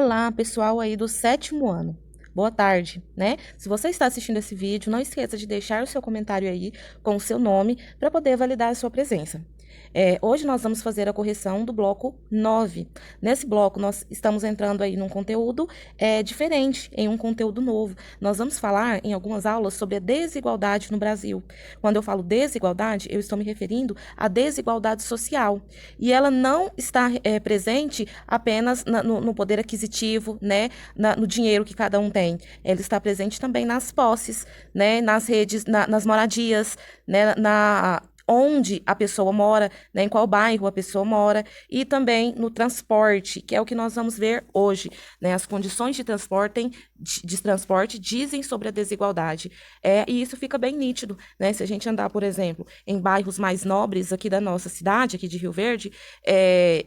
Olá, pessoal aí do sétimo ano. Boa tarde, né? Se você está assistindo esse vídeo, não esqueça de deixar o seu comentário aí com o seu nome para poder validar a sua presença. Hoje nós vamos fazer a correção do bloco 9. Nesse bloco, nós estamos entrando aí num conteúdo diferente, em um conteúdo novo. Nós vamos falar em algumas aulas sobre a desigualdade no Brasil. Quando eu falo desigualdade, eu estou me referindo à desigualdade social. E ela não está presente apenas no poder aquisitivo, né, no dinheiro que cada um tem. Ela está presente também nas posses, né, nas redes, nas moradias, né, onde a pessoa mora, né, em qual bairro a pessoa mora, e também no transporte, que é o que nós vamos ver hoje, né, as condições de transporte dizem sobre a desigualdade, e isso fica bem nítido, né, se a gente andar, por exemplo, em bairros mais nobres aqui da nossa cidade, aqui de Rio Verde,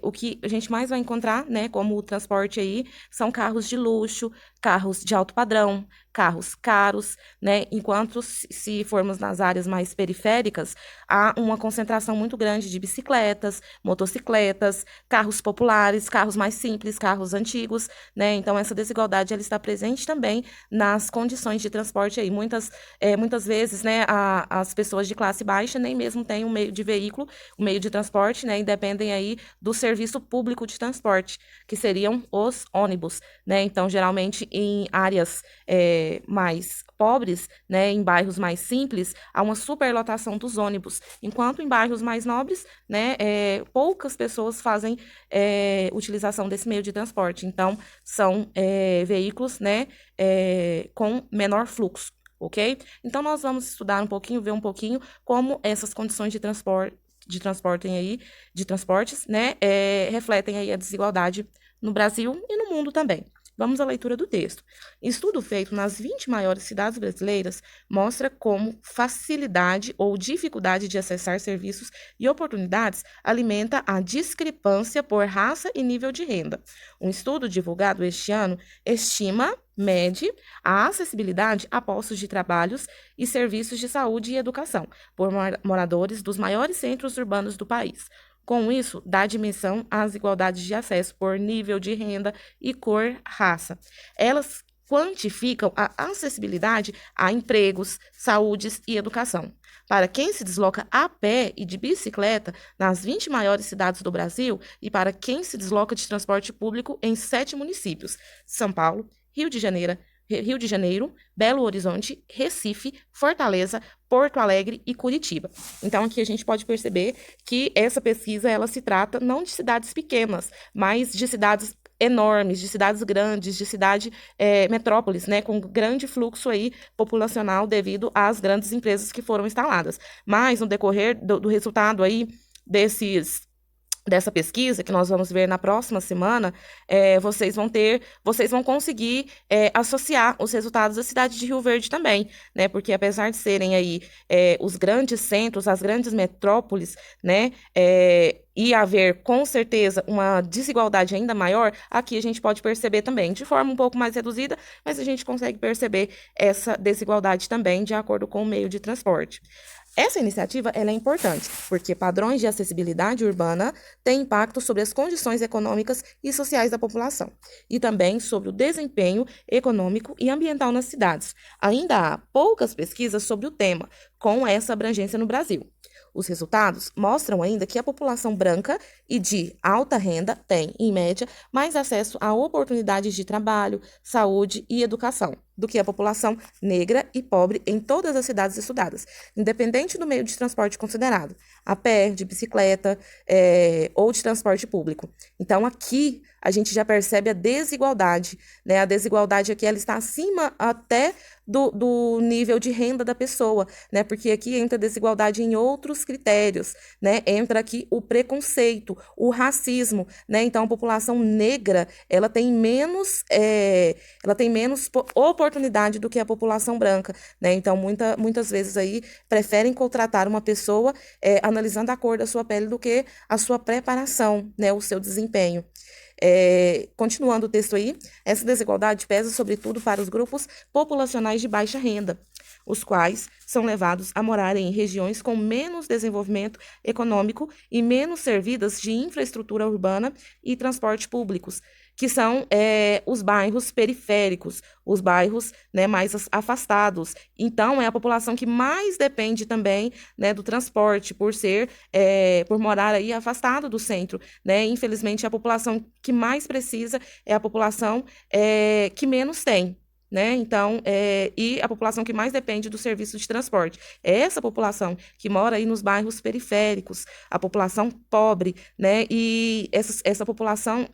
o que a gente mais vai encontrar, né, como o transporte aí, são carros de luxo, carros de alto padrão, carros caros, né? Enquanto se formos nas áreas mais periféricas, há uma concentração muito grande de bicicletas, motocicletas, carros populares, carros mais simples, carros antigos, né? Então essa desigualdade ela está presente também nas condições de transporte aí. Muitas vezes, né, as pessoas de classe baixa nem mesmo têm um meio de veículo, um meio de transporte, né? E dependem aí do serviço público de transporte, que seriam os ônibus, né? Então, geralmente em áreas mais pobres, né, em bairros mais simples, há uma superlotação dos ônibus, enquanto em bairros mais nobres, né, poucas pessoas fazem utilização desse meio de transporte. Então, são veículos, né, com menor fluxo. Ok? Então, nós vamos estudar um pouquinho, ver um pouquinho como essas condições de transportes, né, refletem aí a desigualdade no Brasil e no mundo também. Vamos à leitura do texto. Estudo feito nas 20 maiores cidades brasileiras mostra como facilidade ou dificuldade de acessar serviços e oportunidades alimenta a discrepância por raça e nível de renda. Um estudo divulgado este ano mede a acessibilidade a postos de trabalhos e serviços de saúde e educação por moradores dos maiores centros urbanos do país. Com isso, dá dimensão às igualdades de acesso por nível de renda e cor, raça. Elas quantificam a acessibilidade a empregos, saúdes e educação. Para quem se desloca a pé e de bicicleta nas 20 maiores cidades do Brasil e para quem se desloca de transporte público em 7 municípios: São Paulo, Rio de Janeiro, Belo Horizonte, Recife, Fortaleza, Porto Alegre e Curitiba. Então, aqui a gente pode perceber que essa pesquisa ela se trata não de cidades pequenas, mas de cidades enormes, de cidades grandes, de metrópoles, né, com grande fluxo aí populacional devido às grandes empresas que foram instaladas. Mas, no decorrer do resultado aí dessa pesquisa, que nós vamos ver na próxima semana, vocês vão conseguir associar os resultados da cidade de Rio Verde também, né? Porque apesar de serem aí os grandes centros, as grandes metrópoles, né? E haver, com certeza, uma desigualdade ainda maior, aqui a gente pode perceber também, de forma um pouco mais reduzida, mas a gente consegue perceber essa desigualdade também de acordo com o meio de transporte. Essa iniciativa ela é importante, porque padrões de acessibilidade urbana têm impacto sobre as condições econômicas e sociais da população, e também sobre o desempenho econômico e ambiental nas cidades. Ainda há poucas pesquisas sobre o tema, com essa abrangência no Brasil. Os resultados mostram ainda que a população branca e de alta renda tem, em média, mais acesso a oportunidades de trabalho, saúde e educação do que a população negra e pobre em todas as cidades estudadas, independente do meio de transporte considerado, a pé, de bicicleta, ou de transporte público. Então, aqui a gente já percebe a desigualdade, né? A desigualdade aqui ela está acima até do nível de renda da pessoa, né? Porque aqui entra a desigualdade em outros critérios, né? Entra aqui o preconceito, o racismo, né? Então, a população negra, ela tem menos oportunidade do que a população branca, né? Então, muitas vezes aí preferem contratar uma pessoa analisando a cor da sua pele do que a sua preparação, né? O seu desempenho. Continuando o texto aí, essa desigualdade pesa sobretudo para os grupos populacionais de baixa renda, os quais são levados a morar em regiões com menos desenvolvimento econômico e menos servidas de infraestrutura urbana e transporte públicos, que são os bairros periféricos, os bairros, né, mais afastados. Então, é a população que mais depende também, né, do transporte, por morar aí afastado do centro, né? Infelizmente, a população que mais precisa é a população que menos tem. Né? Então, e a população que mais depende do serviço de transporte. É essa população que mora aí nos bairros periféricos, a população pobre, né? E essa população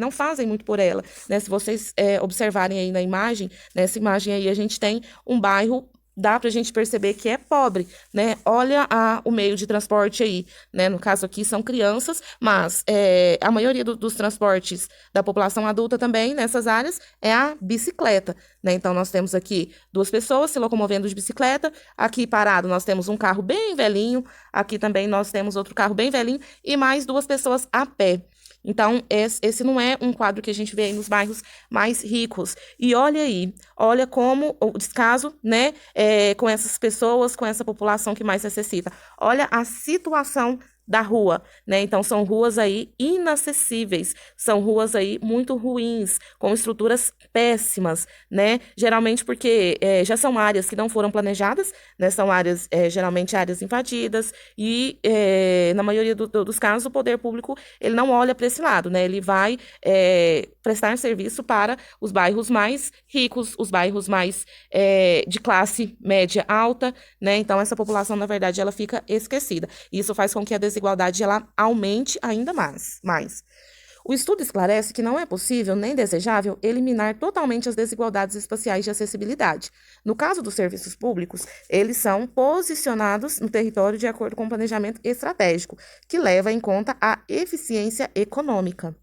não fazem muito por ela, né? Se vocês observarem aí na imagem, nessa imagem aí a gente tem um bairro. Dá para a gente perceber que é pobre, né? Olha o meio de transporte aí, né? No caso aqui são crianças, mas a maioria dos transportes da população adulta também nessas áreas é a bicicleta, né? Então nós temos aqui 2 pessoas se locomovendo de bicicleta, aqui parado nós temos um carro bem velhinho, aqui também nós temos outro carro bem velhinho e mais 2 pessoas a pé. Então, esse não é um quadro que a gente vê aí nos bairros mais ricos. E olha aí, olha como o descaso, né, com essas pessoas, com essa população que mais necessita. Olha a situação da rua, né? Então, são ruas aí inacessíveis, são ruas aí muito ruins, com estruturas péssimas, né? Geralmente porque já são áreas que não foram planejadas, né? São áreas, geralmente áreas invadidas, e na maioria dos casos o poder público ele não olha para esse lado, né? Ele vai prestar serviço para os bairros mais ricos, os bairros mais de classe média alta, né? Então, essa população, na verdade, ela fica esquecida. Isso faz com que a desigualdade ela aumente ainda mais. O estudo esclarece que não é possível nem desejável eliminar totalmente as desigualdades espaciais de acessibilidade. No caso dos serviços públicos, eles são posicionados no território de acordo com o planejamento estratégico, que leva em conta a eficiência econômica.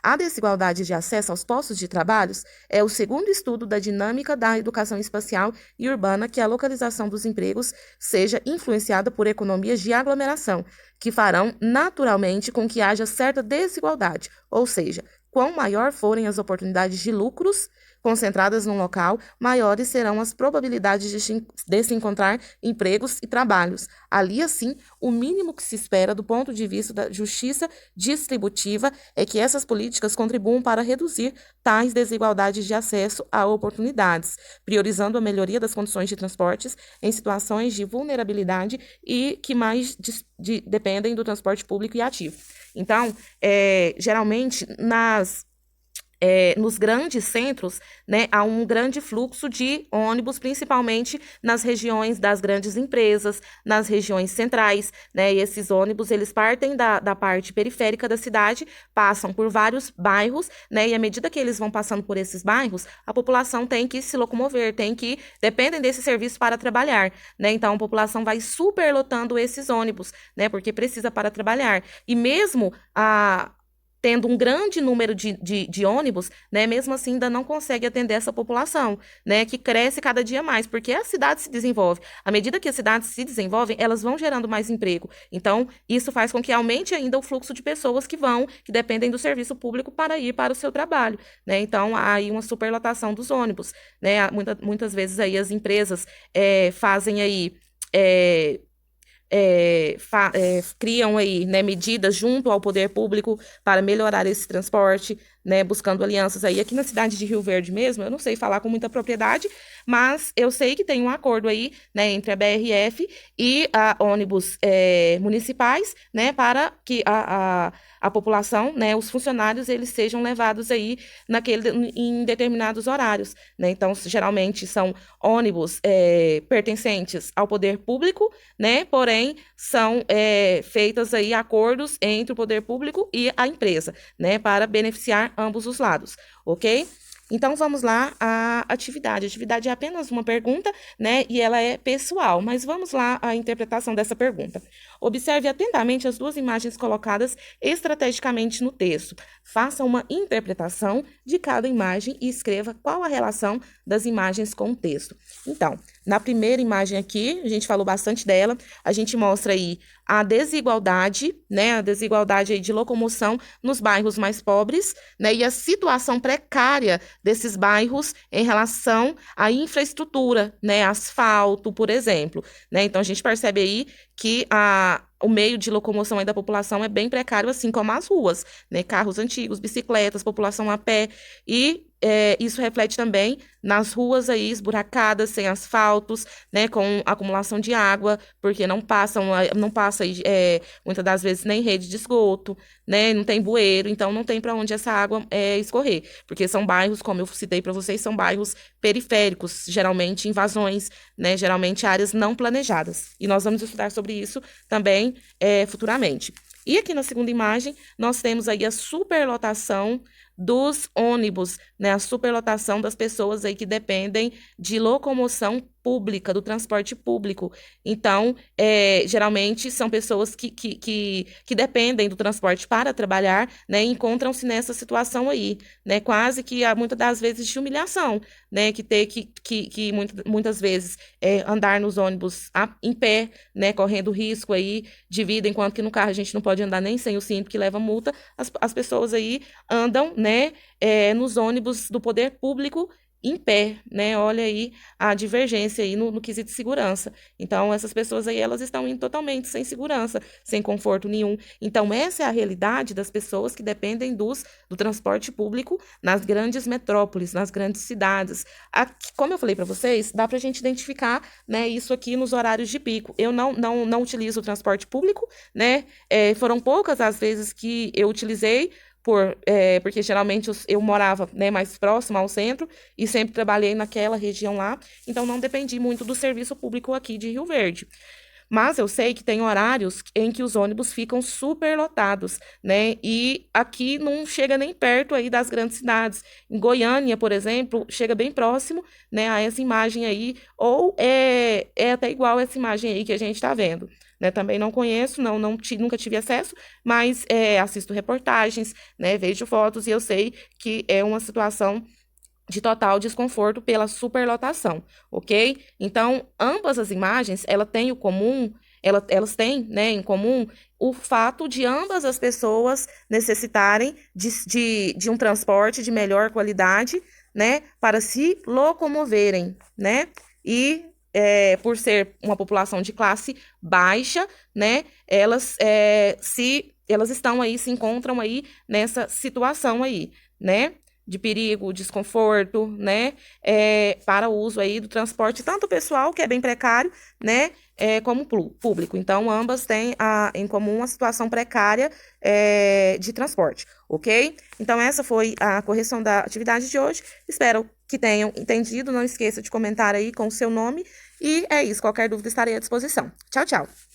A desigualdade de acesso aos postos de trabalho é o segundo estudo da dinâmica da educação espacial e urbana que a localização dos empregos seja influenciada por economias de aglomeração, que farão naturalmente com que haja certa desigualdade, ou seja, quão maior forem as oportunidades de lucros concentradas num local, maiores serão as probabilidades de se encontrar empregos e trabalhos. Ali, assim, o mínimo que se espera do ponto de vista da justiça distributiva é que essas políticas contribuam para reduzir tais desigualdades de acesso a oportunidades, priorizando a melhoria das condições de transportes em situações de vulnerabilidade e que mais dependem do transporte público e ativo. Então, geralmente, nos grandes centros, né, há um grande fluxo de ônibus, principalmente nas regiões das grandes empresas, nas regiões centrais, né, e esses ônibus, eles partem da parte periférica da cidade, passam por vários bairros, né, e à medida que eles vão passando por esses bairros, a população tem que se locomover, dependem desse serviço para trabalhar, né, então a população vai superlotando esses ônibus, né, porque precisa para trabalhar, e mesmo tendo um grande número de ônibus, né, mesmo assim ainda não consegue atender essa população, né, que cresce cada dia mais, porque a cidade se desenvolve. À medida que as cidades se desenvolvem, elas vão gerando mais emprego. Então, isso faz com que aumente ainda o fluxo de pessoas que dependem do serviço público para ir para o seu trabalho, né? Então, há aí uma superlotação dos ônibus, né? Muitas vezes aí as empresas fazem aí criam aí, né, medidas junto ao poder público para melhorar esse transporte, né, buscando alianças aí. Aqui na cidade de Rio Verde mesmo, eu não sei falar com muita propriedade, mas eu sei que tem um acordo aí, né, entre a BRF e a ônibus municipais, né, para que a população, né, os funcionários, eles sejam levados aí em determinados horários, né? Então, geralmente são ônibus pertencentes ao poder público, né? Porém, são feitos aí acordos entre o poder público e a empresa, né? Para beneficiar ambos os lados, ok? Então, vamos lá à atividade. A atividade é apenas uma pergunta, né? E ela é pessoal, mas vamos lá à interpretação dessa pergunta. Observe atentamente as 2 imagens colocadas estrategicamente no texto. Faça uma interpretação de cada imagem e escreva qual a relação das imagens com o texto. Então, Na primeira imagem aqui, a gente falou bastante dela, a gente mostra aí a desigualdade, né, a desigualdade aí de locomoção nos bairros mais pobres, né, e a situação precária desses bairros em relação à infraestrutura, né, asfalto, por exemplo, né, então a gente percebe aí que o meio de locomoção aí da população é bem precário, assim como as ruas, né, carros antigos, bicicletas, população a pé, e isso reflete também nas ruas aí esburacadas, sem asfaltos, né, com acumulação de água, porque não passa muitas das vezes nem rede de esgoto, né, não tem bueiro, então não tem para onde essa água escorrer, porque são bairros, como eu citei para vocês, são bairros periféricos, geralmente invasões, né, geralmente áreas não planejadas. E nós vamos estudar sobre isso também futuramente. E aqui na segunda imagem, nós temos aí a superlotação dos ônibus, né? A superlotação das pessoas aí que dependem de locomoção pública, do transporte público. Então, geralmente são pessoas que dependem do transporte para trabalhar, né? E encontram-se nessa situação aí, né? Quase que muitas das vezes de humilhação, né? Que ter muitas vezes andar nos ônibus em pé, né? Correndo risco aí de vida, enquanto que no carro a gente não pode andar nem sem o cinto que leva multa, as pessoas aí andam, né, nos ônibus do poder público em pé, né? Olha aí a divergência aí no quesito de segurança. Então, essas pessoas aí, elas estão indo totalmente sem segurança, sem conforto nenhum. Então, essa é a realidade das pessoas que dependem do transporte público nas grandes metrópoles, nas grandes cidades. Aqui, como eu falei para vocês, dá para a gente identificar, né, isso aqui nos horários de pico. Eu não utilizo o transporte público, né? Foram poucas as vezes que eu utilizei, porque geralmente eu morava, né, mais próximo ao centro e sempre trabalhei naquela região lá, então não dependi muito do serviço público aqui de Rio Verde. Mas eu sei que tem horários em que os ônibus ficam superlotados, né? E aqui não chega nem perto aí das grandes cidades. Em Goiânia, por exemplo, chega bem próximo, né, a essa imagem aí, ou é até igual essa imagem aí que a gente está vendo. Né, também não conheço, nunca tive acesso, mas assisto reportagens, né, vejo fotos e eu sei que é uma situação de total desconforto pela superlotação, ok? Então, ambas as imagens, elas têm, né, em comum o fato de ambas as pessoas necessitarem de um transporte de melhor qualidade, né, para se locomoverem, né? E por ser uma população de classe baixa, né, elas estão aí, se encontram aí nessa situação aí, né, de perigo, desconforto, né, para o uso aí do transporte, tanto pessoal, que é bem precário, né, como público. Então, ambas têm em comum a situação precária de transporte, ok? Então, essa foi a correção da atividade de hoje. Espero que tenham entendido. Não esqueça de comentar aí com o seu nome. E é isso. Qualquer dúvida estarei à disposição. Tchau, tchau.